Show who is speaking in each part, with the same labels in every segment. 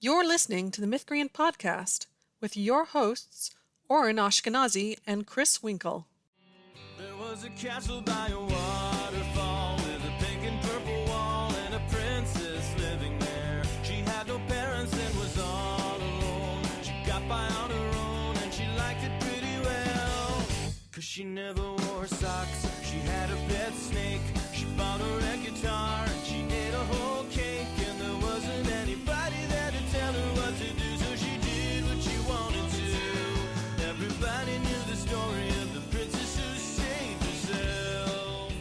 Speaker 1: You're listening to the Mythcreant Podcast with your hosts, Oren Ashkenazi and Chris Winkle.
Speaker 2: There was a castle by a waterfall with a pink and purple wall and a princess living there. She had no parents and was all alone. She got by on her own and she liked it pretty well. 'Cause she never wore socks, she had a pet snake. She bought her a guitar and she ate a whole cake. And there wasn't anybody there to tell her what to do, so she did what she wanted to. Everybody knew the story of the princess who saved herself.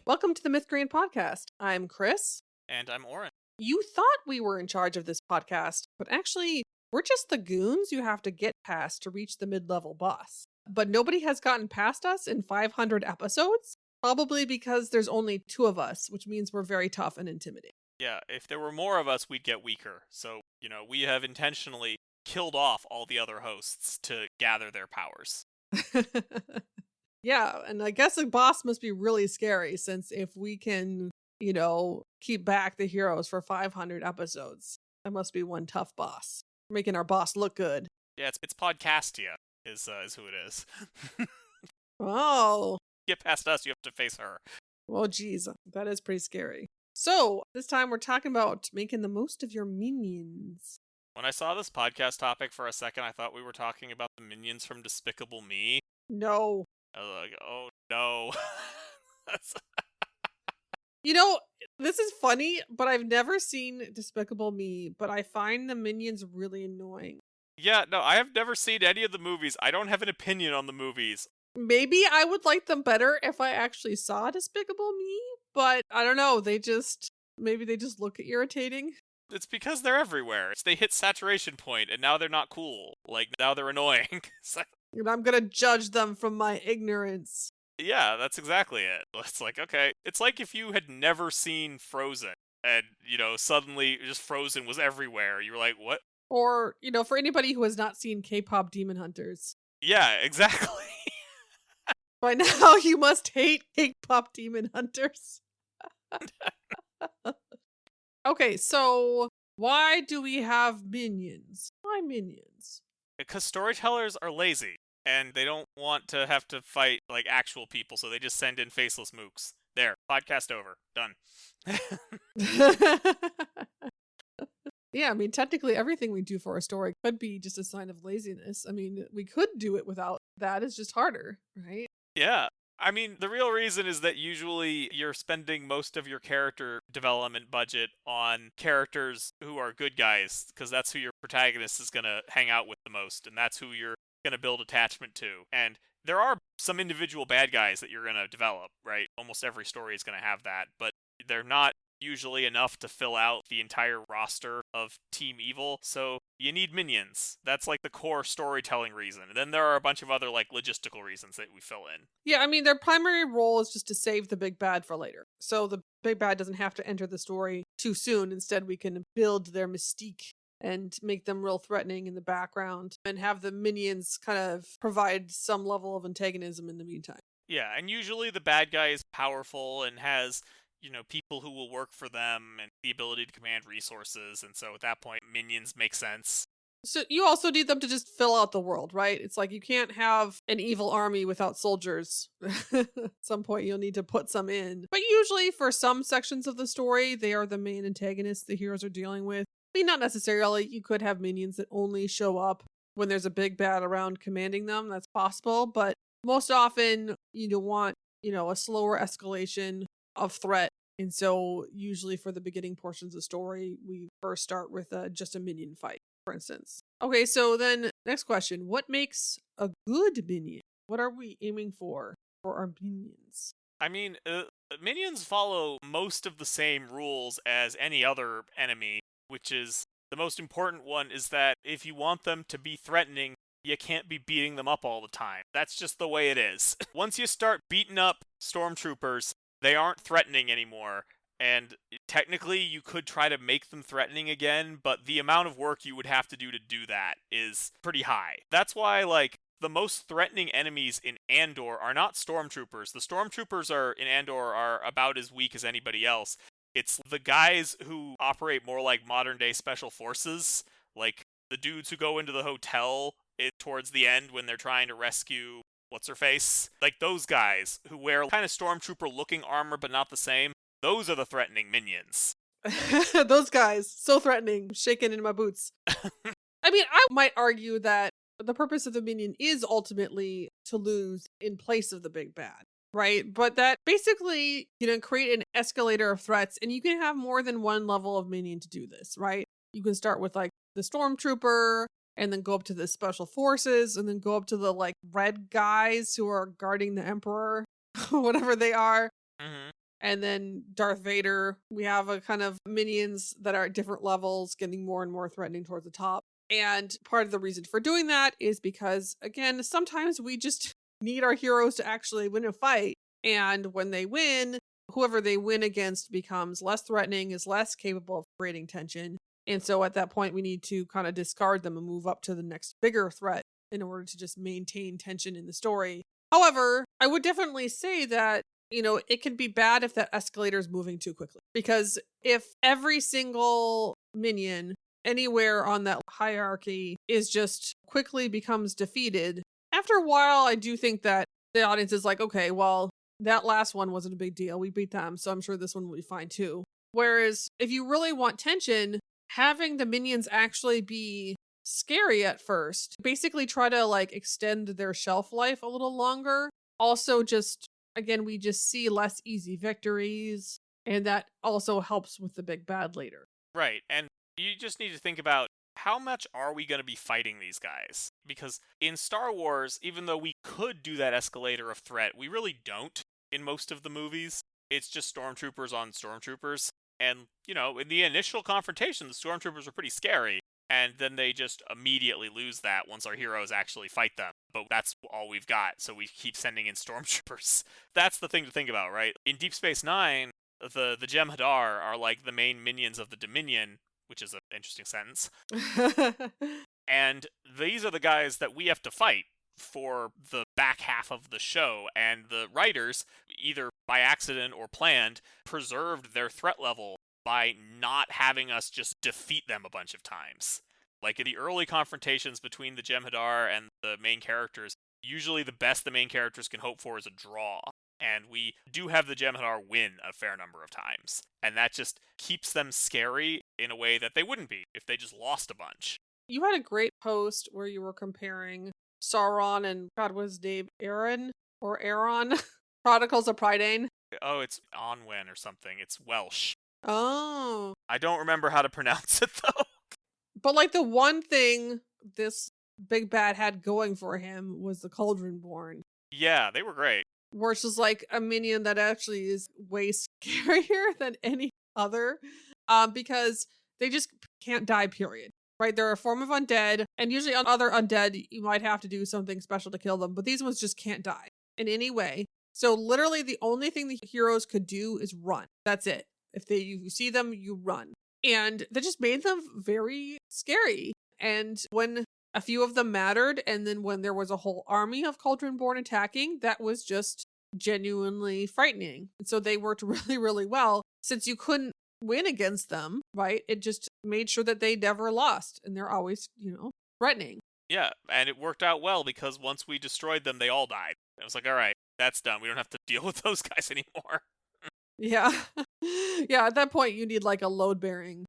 Speaker 1: Welcome to the Mythcreant Podcast. I'm Chris.
Speaker 3: And I'm Oren.
Speaker 1: You thought we were in charge of this podcast, but actually, we're just the goons you have to get past to reach the mid-level boss. But nobody has gotten past us in 500 episodes, probably because there's only 2 of us, which means we're very tough and intimidating.
Speaker 3: Yeah, if there were more of us, we'd get weaker. So, we have intentionally killed off all the other hosts to gather their powers.
Speaker 1: Yeah, and I guess a boss must be really scary, since if we can, keep back the heroes for 500 episodes, that must be one tough boss. Making our boss look good.
Speaker 3: Yeah, it's Podcastia is who it is.
Speaker 1: Oh.
Speaker 3: Get past us, you have to face her.
Speaker 1: Well, geez, that is pretty scary. So, this time we're talking about making the most of your minions.
Speaker 3: When I saw this podcast topic for a second, I thought we were talking about the minions from Despicable Me.
Speaker 1: No.
Speaker 3: I was like, oh no.
Speaker 1: This is funny, but I've never seen Despicable Me, but I find the minions really annoying.
Speaker 3: Yeah, no, I have never seen any of the movies. I don't have an opinion on the movies.
Speaker 1: Maybe I would like them better if I actually saw Despicable Me, but I don't know, maybe they just look irritating.
Speaker 3: It's because they're everywhere. They hit saturation point, and now they're not cool. Now they're annoying.
Speaker 1: And I'm gonna judge them from my ignorance.
Speaker 3: Yeah, that's exactly it. It's like, okay. It's like if you had never seen Frozen, and, suddenly just Frozen was everywhere. You were like, what?
Speaker 1: Or, for anybody who has not seen K-pop Demon Hunters.
Speaker 3: Yeah, exactly.
Speaker 1: By now, you must hate K-pop Demon Hunters. Okay, so why do we have minions? Why minions?
Speaker 3: Because storytellers are lazy, and they don't want to have to fight, actual people, so they just send in faceless mooks. There, podcast over. Done.
Speaker 1: Yeah, technically everything we do for a story could be just a sign of laziness. We could do it without that. It's just harder, right?
Speaker 3: Yeah. The real reason is that usually you're spending most of your character development budget on characters who are good guys, because that's who your protagonist is going to hang out with the most, and that's who you're going to build attachment to. And there are some individual bad guys that you're going to develop, right? Almost every story is going to have that, but they're not usually enough to fill out the entire roster of Team Evil, so you need minions. That's the core storytelling reason. And then there are a bunch of other logistical reasons that we fill in.
Speaker 1: Yeah, their primary role is just to save the big bad for later. So the big bad doesn't have to enter the story too soon. Instead, we can build their mystique and make them real threatening in the background and have the minions kind of provide some level of antagonism in the meantime.
Speaker 3: Yeah, and usually the bad guy is powerful and has people who will work for them and the ability to command resources, and so at that point, minions make sense.
Speaker 1: So you also need them to just fill out the world, right? It's like you can't have an evil army without soldiers. At some point, you'll need to put some in. But usually, for some sections of the story, they are the main antagonists the heroes are dealing with. Not necessarily. You could have minions that only show up when there's a big bad around commanding them. That's possible, but most often, you want, a slower escalation of threat. And so usually for the beginning portions of the story, we first start with just a minion fight, for instance. Okay, so then next question. What makes a good minion? What are we aiming for our minions?
Speaker 3: Minions follow most of the same rules as any other enemy, which is the most important one is that if you want them to be threatening, you can't be beating them up all the time. That's just the way it is. Once you start beating up stormtroopers, they aren't threatening anymore, and technically you could try to make them threatening again, but the amount of work you would have to do that is pretty high. That's why, the most threatening enemies in Andor are not stormtroopers. The stormtroopers in Andor are about as weak as anybody else. It's the guys who operate more like modern-day special forces, like the dudes who go into the hotel towards the end when they're trying to rescue what's-her-face. Like those guys who wear kind of stormtrooper-looking armor but not the same. Those are the threatening minions.
Speaker 1: Those guys, so threatening, shaking in my boots. I mean, I might argue that the purpose of the minion is ultimately to lose in place of the big bad, right? But that basically, create an escalator of threats, and you can have more than one level of minion to do this, right? You can start with like the stormtrooper, and then go up to the special forces, and then go up to the like red guys who are guarding the emperor, whatever they are.
Speaker 3: Mm-hmm.
Speaker 1: And then Darth Vader. We have a kind of minions that are at different levels, getting more and more threatening towards the top. And part of the reason for doing that is because, again, sometimes we just need our heroes to actually win a fight. And when they win, whoever they win against becomes less threatening, is less capable of creating tension. And so at that point, we need to kind of discard them and move up to the next bigger threat in order to just maintain tension in the story. However, I would definitely say that, it can be bad if that escalator is moving too quickly. Because if every single minion anywhere on that hierarchy is just quickly becomes defeated, after a while, I do think that the audience is like, okay, well, that last one wasn't a big deal. We beat them, so I'm sure this one will be fine too. Whereas if you really want tension, having the minions actually be scary at first, basically try to like extend their shelf life a little longer. Also just, again, we just see less easy victories, and that also helps with the big bad later.
Speaker 3: Right, and you just need to think about how much are we going to be fighting these guys? Because in Star Wars, even though we could do that escalator of threat, we really don't in most of the movies. It's just stormtroopers on stormtroopers. And, in the initial confrontation, the stormtroopers are pretty scary. And then they just immediately lose that once our heroes actually fight them. But that's all we've got, so we keep sending in stormtroopers. That's the thing to think about, right? In Deep Space Nine, the Jem'Hadar are like the main minions of the Dominion, which is an interesting sentence. And these are the guys that we have to fight for the back half of the show. And the writers, either by accident or planned, preserved their threat level by not having us just defeat them a bunch of times. Like in the early confrontations between the Jem'Hadar and the main characters, usually the best the main characters can hope for is a draw. And we do have the Jem'Hadar win a fair number of times. And that just keeps them scary in a way that they wouldn't be if they just lost a bunch.
Speaker 1: You had a great post where you were comparing Sauron and, God, was his name Aaron or Aaron? Chronicles of Prydain.
Speaker 3: Oh, it's Onwen or something. It's Welsh.
Speaker 1: Oh.
Speaker 3: I don't remember how to pronounce it, though.
Speaker 1: But like the one thing this big bad had going for him was the Cauldron-born.
Speaker 3: Yeah, they were great.
Speaker 1: Where it's just like a minion that actually is way scarier than any other. Because they just can't die, period. Right? They're a form of undead. And usually on other undead, you might have to do something special to kill them. But these ones just can't die in any way. So literally the only thing the heroes could do is run. That's it. If you see them, you run. And that just made them very scary. And when a few of them mattered, and then when there was a whole army of Cauldron-born attacking, that was just genuinely frightening. And so they worked really, really well. Since you couldn't win against them, right? It just made sure that they never lost. And they're always, threatening.
Speaker 3: Yeah, and it worked out well because once we destroyed them, they all died. It was like, all right, that's done. We don't have to deal with those guys anymore.
Speaker 1: Yeah. Yeah, at that point, you need like a load-bearing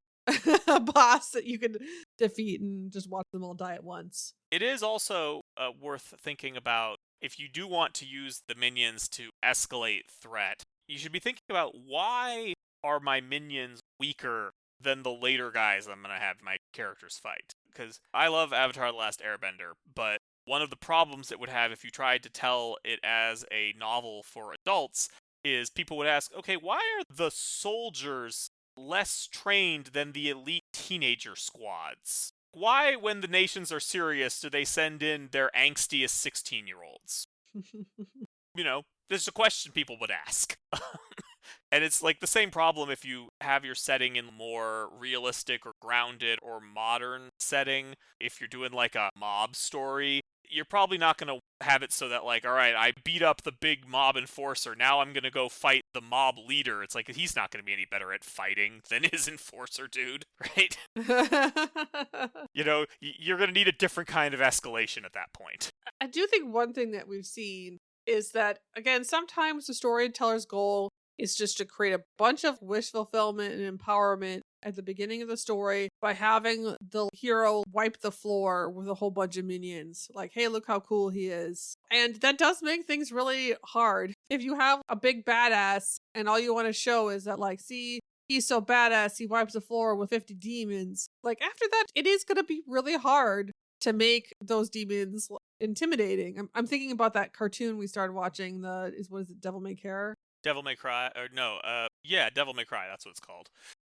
Speaker 1: boss that you could defeat and just watch them all die at once.
Speaker 3: It is also worth thinking about if you do want to use the minions to escalate threat, you should be thinking about why are my minions weaker than the later guys I'm going to have my characters fight. Because I love Avatar The Last Airbender, but one of the problems it would have if you tried to tell it as a novel for adults is people would ask, okay, why are the soldiers less trained than the elite teenager squads? Why, when the nations are serious, do they send in their angstiest 16-year-olds? This is a question people would ask. And it's like the same problem if you have your setting in more realistic or grounded or modern setting. If you're doing like a mob story, you're probably not going to have it so that like, all right, I beat up the big mob enforcer. Now I'm going to go fight the mob leader. It's like he's not going to be any better at fighting than his enforcer dude, right? You know, you're going to need a different kind of escalation at that point.
Speaker 1: I do think one thing that we've seen is that, again, sometimes the storyteller's goal is just to create a bunch of wish fulfillment and empowerment at the beginning of the story by having the hero wipe the floor with a whole bunch of minions. Like, hey, look how cool he is. And that does make things really hard. If you have a big badass and all you want to show is that, like, see, he's so badass, he wipes the floor with 50 demons. Like, after that, it is going to be really hard to make those demons intimidating. I'm thinking about that cartoon we started watching, what is it, Devil May Care?
Speaker 3: Devil May Cry, or no, yeah, Devil May Cry, that's what it's called.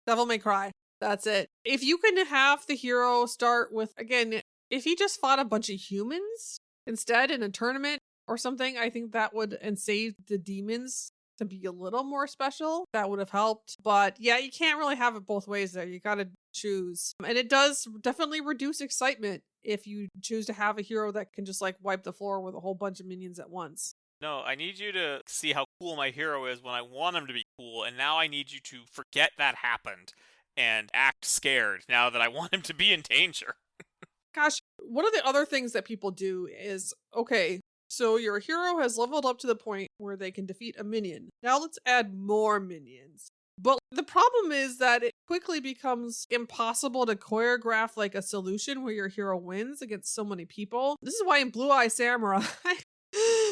Speaker 1: Devil May Cry. That's it. If you can have the hero start with, again, if he just fought a bunch of humans instead in a tournament or something, I think that would, and save the demons to be a little more special, that would have helped. But yeah, you can't really have it both ways there. You gotta choose. And it does definitely reduce excitement if you choose to have a hero that can just like wipe the floor with a whole bunch of minions at once.
Speaker 3: No, I need you to see how cool my hero is when I want him to be cool, and now I need you to forget that happened and act scared now that I want him to be in danger.
Speaker 1: Gosh, one of the other things that people do is, okay, so your hero has leveled up to the point where they can defeat a minion. Now let's add more minions. But the problem is that it quickly becomes impossible to choreograph like a solution where your hero wins against so many people. This is why in Blue Eye Samurai,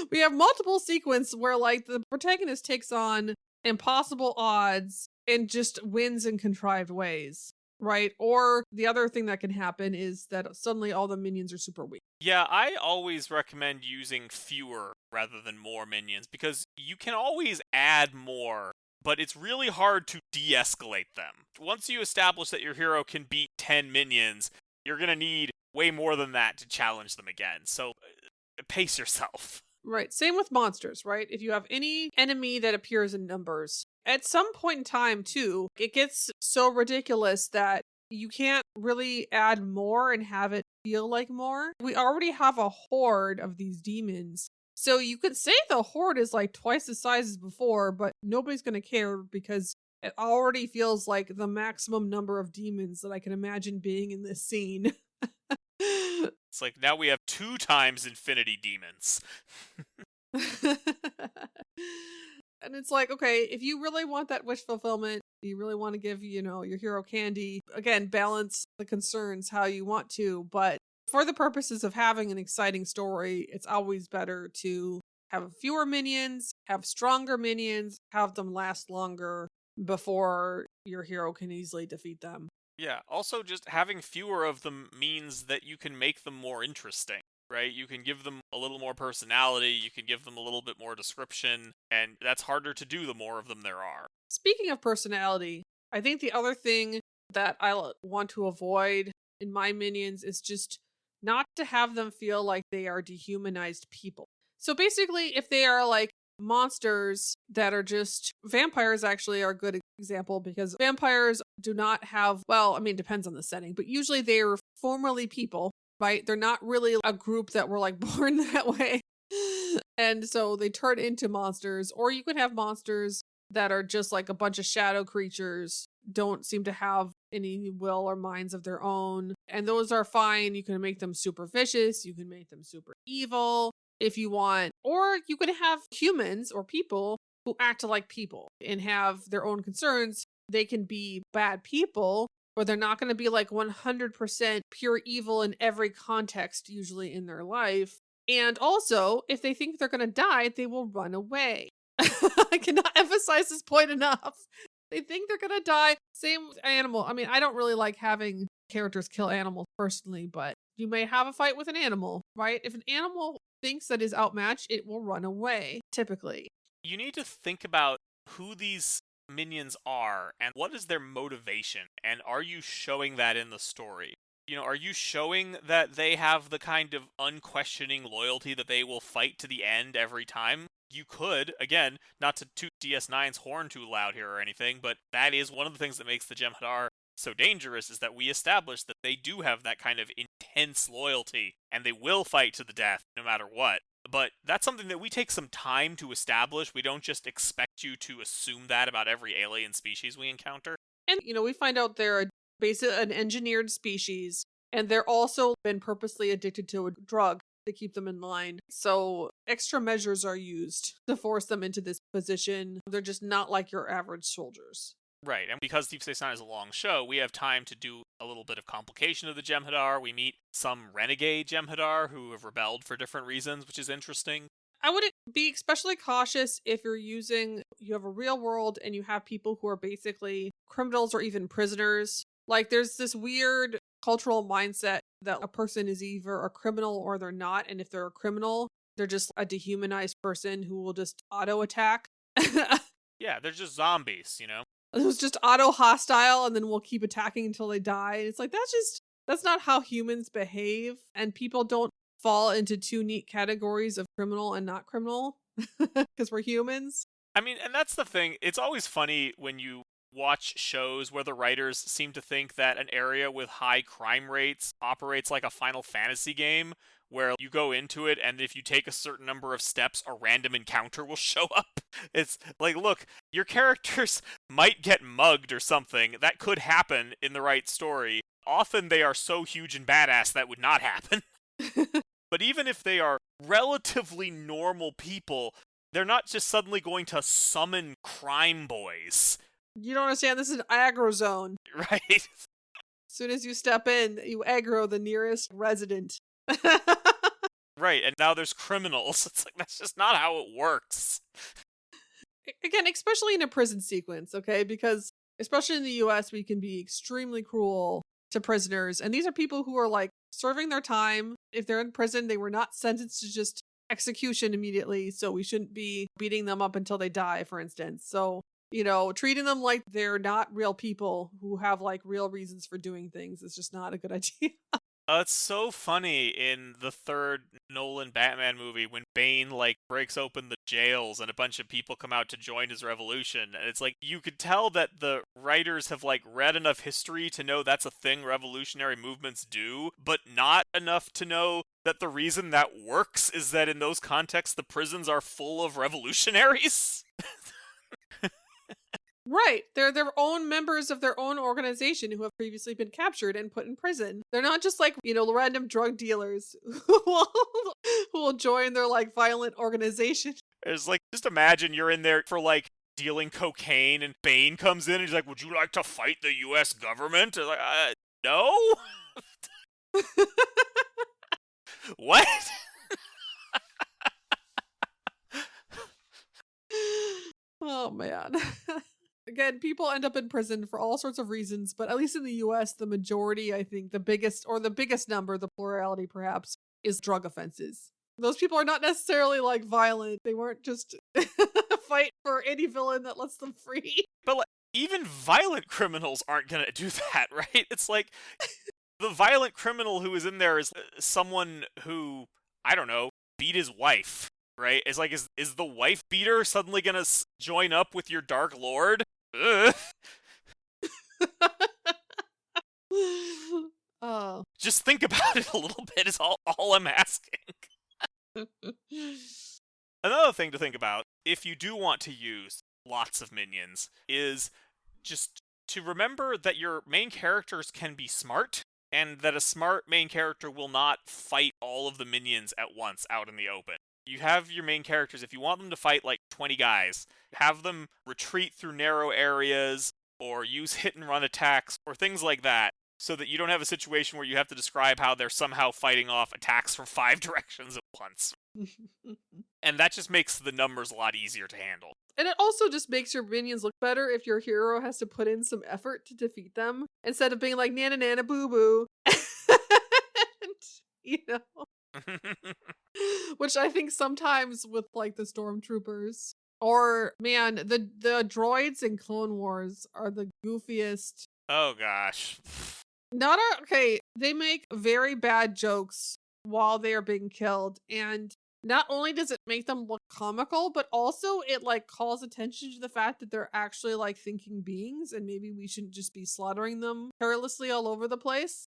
Speaker 1: we have multiple sequences where like the protagonist takes on impossible odds and just wins in contrived ways, right? Or the other thing that can happen is that suddenly all the minions are super weak.
Speaker 3: Yeah, I always recommend using fewer rather than more minions because you can always add more, but it's really hard to de-escalate them. Once you establish that your hero can beat 10 minions, you're going to need way more than that to challenge them again. So pace yourself.
Speaker 1: Right. Same with monsters, right? If you have any enemy that appears in numbers, at some point in time, too, it gets so ridiculous that you can't really add more and have it feel like more. We already have a horde of these demons. So you could say the horde is like twice the size as before, but nobody's going to care because it already feels like the maximum number of demons that I can imagine being in this scene.
Speaker 3: It's like now we have 2 times infinity demons.
Speaker 1: And it's like, okay, if you really want that wish fulfillment, you really want to give, your hero candy, again, balance the concerns how you want to. But for the purposes of having an exciting story, it's always better to have fewer minions, have stronger minions, have them last longer before your hero can easily defeat them.
Speaker 3: Yeah, also just having fewer of them means that you can make them more interesting, right? You can give them a little more personality, you can give them a little bit more description, and that's harder to do the more of them there are.
Speaker 1: Speaking of personality, I think the other thing that I want to avoid in my minions is just not to have them feel like they are dehumanized people. So basically, if they are like monsters that are just vampires, actually are a good example because vampires do not have, well, I mean, it depends on the setting, but usually they're formerly people, right? They're not really a group that were like born that way. And so they turn into monsters, or you could have monsters that are just like a bunch of shadow creatures, don't seem to have any will or minds of their own. And those are fine. You can make them super vicious. You can make them super evil if you want. Or you could have humans or people who act like people and have their own concerns. They can be bad people, but they're not going to be like 100% pure evil in every context, usually in their life. And also, if they think they're going to die, they will run away. I cannot emphasize this point enough. They think they're going to die. Same with animal. I mean, I don't really like having characters kill animals personally, but you may have a fight with an animal, right? If an animal thinks that is outmatched, it will run away, typically.
Speaker 3: You need to think about who these minions are and what is their motivation, and are you showing that in the story? Are you showing that they have the kind of unquestioning loyalty that they will fight to the end every time? you could, again, not to toot DS9's horn too loud here or anything, but that is one of the things that makes the Jem'Hadar so dangerous, is that we establish that they do have that kind of intense loyalty, and they will fight to the death no matter what. But that's something that we take some time to establish. We don't just expect you to assume that about every alien species we encounter.
Speaker 1: And, we find out they're basically an engineered species, and they're also been purposely addicted to a drug to keep them in line. So extra measures are used to force them into this position. They're just not like your average soldiers.
Speaker 3: Right, and because Deep Space Nine is a long show, we have time to do a little bit of complication of the Jem'Hadar. We meet some renegade Jem'Hadar who have rebelled for different reasons, which is interesting.
Speaker 1: I would be especially cautious if you have a real world and you have people who are basically criminals or even prisoners. Like, there's this weird cultural mindset that a person is either a criminal or they're not, and if they're a criminal, they're just a dehumanized person who will just auto-attack.
Speaker 3: Yeah, they're just zombies,
Speaker 1: It was just auto-hostile, and then we'll keep attacking until they die. It's like, that's not how humans behave, and people don't fall into two neat categories of criminal and not criminal, because we're humans.
Speaker 3: I mean, and that's the thing. It's always funny when you watch shows where the writers seem to think that an area with high crime rates operates like a Final Fantasy game, where you go into it and if you take a certain number of steps, a random encounter will show up. It's like, look, your characters might get mugged or something. That could happen in the right story. Often they are so huge and badass that would not happen. But even if they are relatively normal people, they're not just suddenly going to summon crime boys.
Speaker 1: You don't understand, this is an aggro zone.
Speaker 3: Right?
Speaker 1: As soon as you step in, you aggro the nearest resident.
Speaker 3: Right, and now there's criminals. It's like, that's just not how it works.
Speaker 1: Again, especially in a prison sequence, okay? Because especially in the US, we can be extremely cruel to prisoners. And these are people who are like serving their time. If they're in prison, they were not sentenced to just execution immediately. So we shouldn't be beating them up until they die, for instance. So, treating them like they're not real people who have like real reasons for doing things is just not a good idea.
Speaker 3: It's so funny in the third Nolan Batman movie when Bane, breaks open the jails and a bunch of people come out to join his revolution. And it's like, you could tell that the writers have, read enough history to know that's a thing revolutionary movements do, but not enough to know that the reason that works is that in those contexts, the prisons are full of revolutionaries.
Speaker 1: Right. They're their own members of their own organization who have previously been captured and put in prison. They're not just random drug dealers who will join their violent organization.
Speaker 3: It's just imagine you're in there for dealing cocaine and Bane comes in and he's like, would you like to fight the US government? It's like, no? What?
Speaker 1: Oh, man. Again, people end up in prison for all sorts of reasons, but at least in the US, the majority, I think, the biggest number, the plurality perhaps, is drug offenses. Those people are not necessarily violent. They weren't just fight for any villain that lets them free.
Speaker 3: But even violent criminals aren't gonna do that, right? It's the violent criminal who is in there is someone who, I don't know, beat his wife, right? It's is the wife beater suddenly gonna join up with your Dark Lord?
Speaker 1: Oh.
Speaker 3: Just think about it a little bit is all I'm asking. Another thing to think about, if you do want to use lots of minions, is just to remember that your main characters can be smart, and that a smart main character will not fight all of the minions at once out in the open. You have your main characters, if you want them to fight 20 guys, have them retreat through narrow areas, or use hit-and-run attacks, or things like that, so that you don't have a situation where you have to describe how they're somehow fighting off attacks from 5 directions at once. And that just makes the numbers a lot easier to handle.
Speaker 1: And it also just makes your minions look better if your hero has to put in some effort to defeat them, instead of being like, nana nana boo boo. Which I think sometimes with the stormtroopers, or man, the droids in Clone Wars are the goofiest.
Speaker 3: Oh gosh.
Speaker 1: Okay, they make very bad jokes while they are being killed, and not only does it make them look comical, but also it like calls attention to the fact that they're actually like thinking beings and maybe we shouldn't just be slaughtering them carelessly all over the place.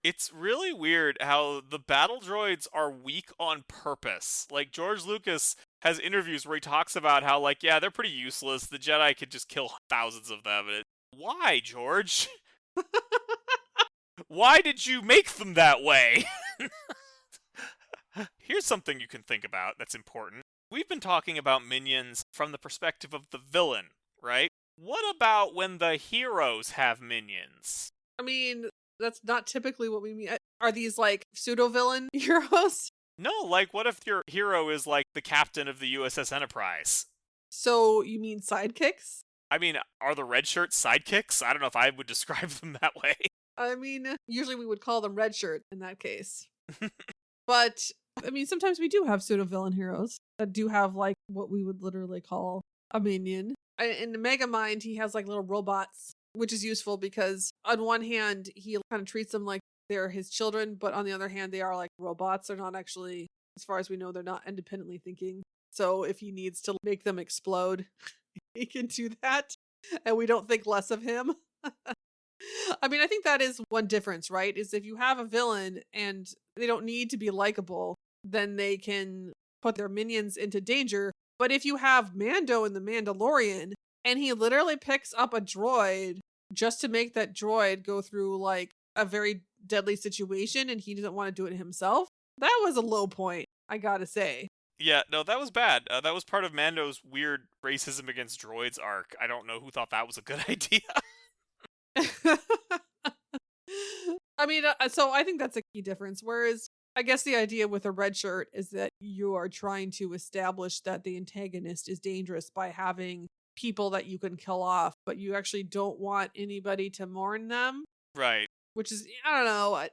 Speaker 3: It's really weird how the battle droids are weak on purpose. Like, George Lucas has interviews where he talks about how, like, yeah, they're pretty useless. The Jedi could just kill thousands of them. Why, George? Why did you make them that way? Here's something you can think about that's important. We've been talking about minions from the perspective of the villain, right? What about when the heroes have minions?
Speaker 1: I mean, that's not typically what we mean. Are these like pseudo-villain heroes?
Speaker 3: No, like, what if your hero is like the captain of the USS Enterprise?
Speaker 1: So you mean sidekicks?
Speaker 3: I mean, are the red shirts sidekicks? I don't know if I would describe them that way.
Speaker 1: I mean, usually we would call them red shirt in that case. But, I mean, sometimes we do have pseudo-villain heroes that do have like what we would literally call a minion. In the Megamind, he has like little robots, which is useful because on one hand, he kind of treats them like they're his children, but on the other hand, they are like robots. They're not actually, as far as we know, they're not independently thinking. So if he needs to make them explode, he can do that. And we don't think less of him. I mean, I think that is one difference, right? Is if you have a villain and they don't need to be likable, then they can put their minions into danger. But if you have Mando in The Mandalorian and he literally picks up a droid just to make that droid go through like a very deadly situation and he doesn't want to do it himself, that was a low point, I gotta say.
Speaker 3: Yeah, no, that was bad. That was part of Mando's weird racism against droids arc. I don't know who thought that was a good idea.
Speaker 1: I mean, so I think that's a key difference. Whereas I guess the idea with a red shirt is that you are trying to establish that the antagonist is dangerous by having people that you can kill off, but you actually don't want anybody to mourn them.
Speaker 3: Right.
Speaker 1: Which is, I don't know.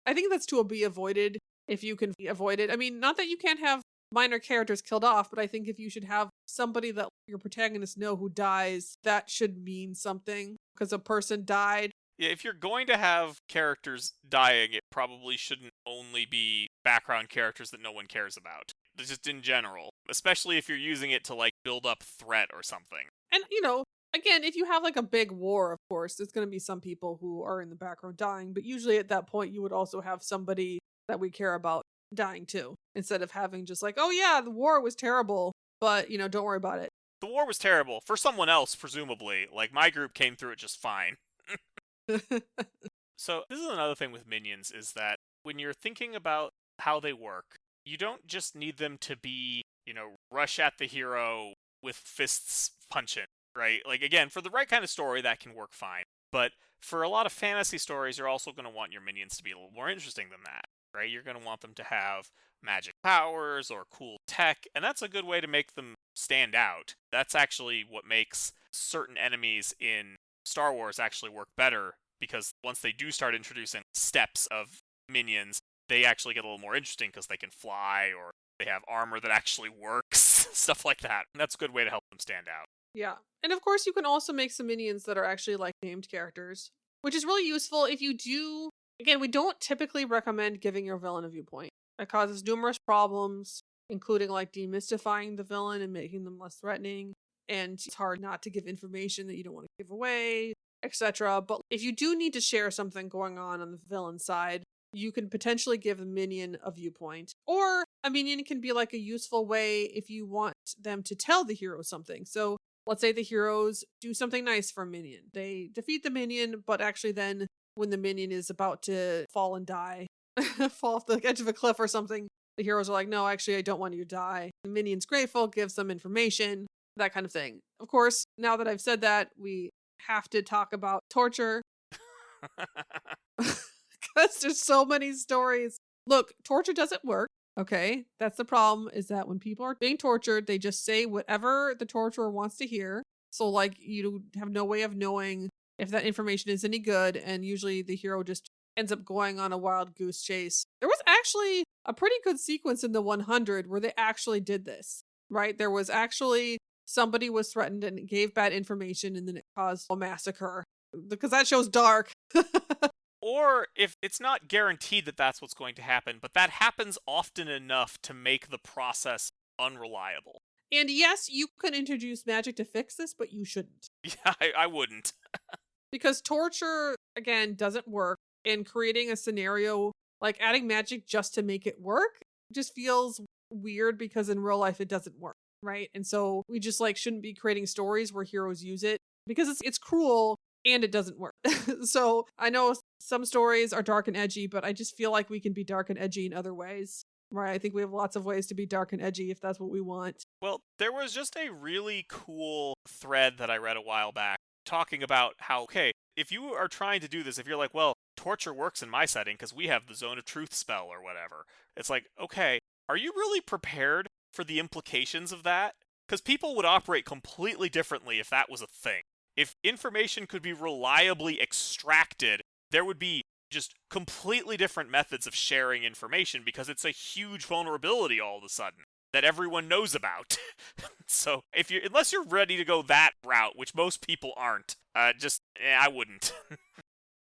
Speaker 1: I think that's to be avoided if you can avoid it. I mean, not that you can't have minor characters killed off, but I think if you should have somebody that your protagonists know who dies, that should mean something because a person died.
Speaker 3: Yeah, if you're going to have characters dying, it probably shouldn't only be background characters that no one cares about. Just in general. Especially if you're using it to, like, build up threat or something.
Speaker 1: And, you know, again, if you have, like, a big war, of course, there's going to be some people who are in the background dying, but usually at that point, you would also have somebody that we care about dying too. Instead of having just like, oh yeah, the war was terrible, but, you know, don't worry about it.
Speaker 3: The war was terrible. For someone else, presumably. Like, my group came through it just fine. So, this is another thing with minions, is that when you're thinking about how they work, you don't just need them to be, you know, rush at the hero with fists punching, right? Like, again, for the right kind of story, that can work fine. But for a lot of fantasy stories, you're also going to want your minions to be a little more interesting than that, right? You're going to want them to have magic powers or cool tech, and that's a good way to make them stand out. That's actually what makes certain enemies in Star Wars actually work better, because once they do start introducing steps of minions, they actually get a little more interesting because they can fly or they have armor that actually works, stuff like that. And that's a good way to help them stand out.
Speaker 1: Yeah. And of course, you can also make some minions that are actually like named characters, which is really useful if you do. Again, we don't typically recommend giving your villain a viewpoint. It causes numerous problems, including like demystifying the villain and making them less threatening. And it's hard not to give information that you don't want to give away, etc. But if you do need to share something going on the villain side, you can potentially give a minion a viewpoint. Or a minion can be like a useful way if you want them to tell the hero something. So let's say the heroes do something nice for a minion. They defeat the minion, but actually then when the minion is about to fall and die, fall off the edge of a cliff or something, the heroes are like, no, actually, I don't want you to die. The minion's grateful, gives them information, that kind of thing. Of course, now that I've said that, we have to talk about torture. Because there's so many stories. Look, torture doesn't work. Okay, that's the problem, is that when people are being tortured, they just say whatever the torturer wants to hear. So, like, you have no way of knowing if that information is any good, and usually the hero just ends up going on a wild goose chase. There was actually a pretty good sequence in the 100 where they actually did this, right? There was actually somebody was threatened and gave bad information, and then it caused a massacre. Because that show's dark.
Speaker 3: Or if it's not guaranteed that that's what's going to happen, but that happens often enough to make the process unreliable.
Speaker 1: And yes, you could introduce magic to fix this, but you shouldn't.
Speaker 3: Yeah, I wouldn't.
Speaker 1: Because torture, again, doesn't work. And creating a scenario, like adding magic just to make it work, just feels weird because in real life it doesn't work, right? And so we just shouldn't be creating stories where heroes use it because it's cruel and it doesn't work. So I know some stories are dark and edgy, but I just feel like we can be dark and edgy in other ways. Right, I think we have lots of ways to be dark and edgy if that's what we want.
Speaker 3: Well, there was just a really cool thread that I read a while back talking about how, okay, if you are trying to do this, if you're like, well, torture works in my setting because we have the Zone of Truth spell or whatever, it's like, okay, are you really prepared for the implications of that? Because people would operate completely differently if that was a thing. If information could be reliably extracted, there would be just completely different methods of sharing information because it's a huge vulnerability all of a sudden that everyone knows about. So unless you're ready to go that route, which most people aren't, I wouldn't.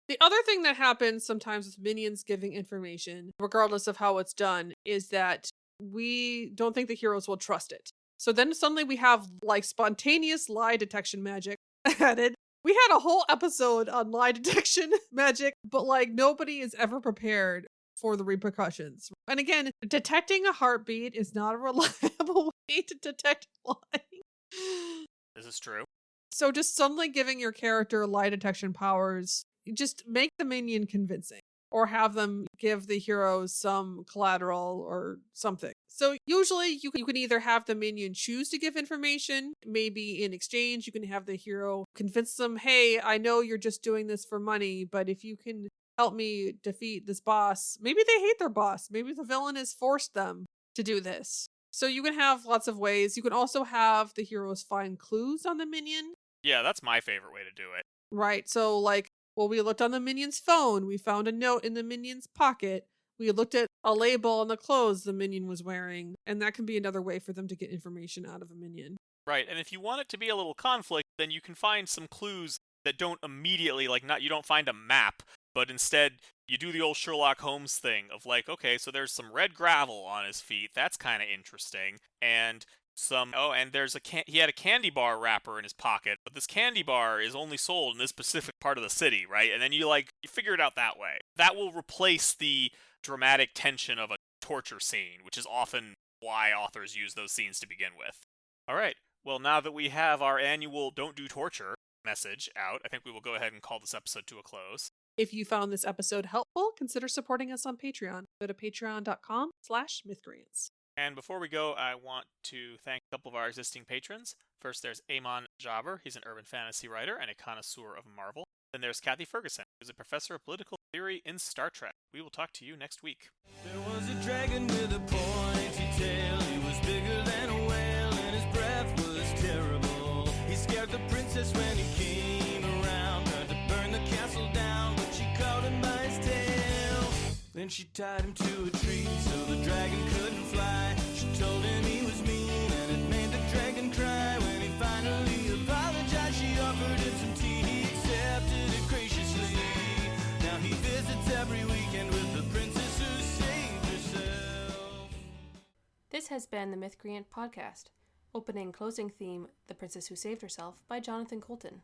Speaker 1: The other thing that happens sometimes with minions giving information, regardless of how it's done, is that we don't think the heroes will trust it. So then suddenly we have spontaneous lie detection magic added. We had a whole episode on lie detection magic, but nobody is ever prepared for the repercussions. And again, detecting a heartbeat is not a reliable way to detect lying.
Speaker 3: This is true.
Speaker 1: So just suddenly giving your character lie detection powers, just make the minion convincing. Or have them give the heroes some collateral or something. So usually you can either have the minion choose to give information, maybe in exchange you can have the hero convince them, hey, I know you're just doing this for money, but if you can help me defeat this boss, maybe they hate their boss, maybe the villain has forced them to do this. So you can have lots of ways. You can also have the heroes find clues on the minion.
Speaker 3: Yeah, that's my favorite way to do it.
Speaker 1: Right, so well, we looked on the minion's phone. We found a note in the minion's pocket. We looked at a label on the clothes the minion was wearing. And that can be another way for them to get information out of a minion.
Speaker 3: Right, and if you want it to be a little conflict, then you can find some clues that don't immediately, you don't find a map, but instead you do the old Sherlock Holmes thing of okay, so there's some red gravel on his feet. That's kind of interesting. And and there's he had a candy bar wrapper in his pocket, but this candy bar is only sold in this specific part of the city, right? And then you figure it out that way. That will replace the dramatic tension of a torture scene, which is often why authors use those scenes to begin with. All right, well, now that we have our annual Don't Do Torture message out, I think we will go ahead and call this episode to a close.
Speaker 1: If you found this episode helpful, consider supporting us on Patreon. Go to patreon.com/mythcreants.
Speaker 3: And before we go, I want to thank a couple of our existing patrons. First, there's Amon Jobber. He's an urban fantasy writer and a connoisseur of Marvel. Then there's Kathy Ferguson, who's a professor of political theory in Star Trek. We will talk to you next week.
Speaker 2: There was a dragon with a pointy tail. He was bigger than a whale and his breath was terrible. He scared the princess when he came around. Tried to burn the castle down, but she caught him by his tail. Then she tied him to a tree so the dragon couldn't fly. She told him he was mean and it made the dragon cry. When he finally apologized, she offered him some tea. He accepted it graciously. Now he visits every weekend with the princess who saved herself.
Speaker 4: This has been the Mythcreant Podcast. Opening closing theme, The Princess Who Saved Herself by Jonathan Colton.